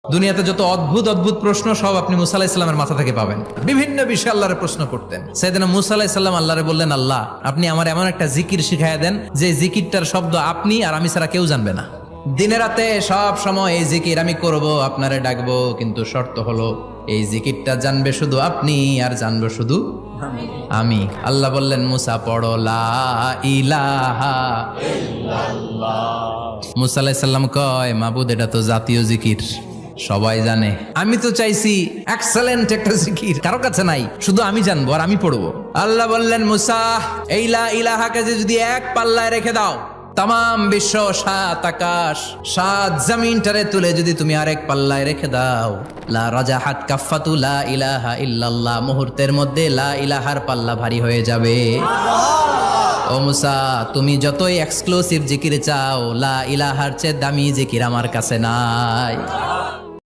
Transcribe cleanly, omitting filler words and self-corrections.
দুনিয়াতে যত অদ্ভুত অদ্ভুত প্রশ্ন সব আপনি মুসা আলাইহিস সালামের মাথা থেকে পাবেন। বিভিন্ন বিষয়ে আল্লাহরে প্রশ্ন করতেন। সাইয়েদনা মুসা আলাইহিস সালাম আল্লাহরে বললেন, আল্লাহ আপনি আমার এমন একটা জিকির শিখাইয়া দেন যে জিকিরটার শব্দ আপনি আর আমি ছাড়া কেউ জানবে না। দিনে রাতে সব সময় এই জিকির আমি করব, আপনারে ডাকবো, কিন্তু শর্ত হলো এই জিকিরটা জানবে শুধু আপনি আর জানবো শুধু আমি। আল্লাহ বললেন, মুসা পড়ো লা ইলাহা ইল্লাল্লাহ। মুসা আলাইহিস সালাম কয়, মাবুদ এটা তো জাতীয় জিকির, সবাই জানে। আমি তো চাইছি এক্সেলেন্ট একটা জিকির, কারো কাছে নাই, শুধু আমি জানবো আর আমি পড়বো। আল্লাহ বললেন, মুসা এই লা ইলাহাকে যদি এক পাল্লায় রেখে দাও, তাম বিশ্ব, 7 আকাশ 7 জমিনটারে তুলে যদি তুমি আরেক পাল্লায় রেখে দাও, লা রাজাহাত কাফাতু লা ইলাহা ইল্লাল্লাহ, মুহূর্তের মধ্যে লা ইলাহার পাল্লা ভারী হয়ে যাবে। ও মুসা, তুমি যতই এক্সক্লুসিভ জিকির চাও, লা ইলাহার চেয়ে দামি জিকির আমার কাছে নাই।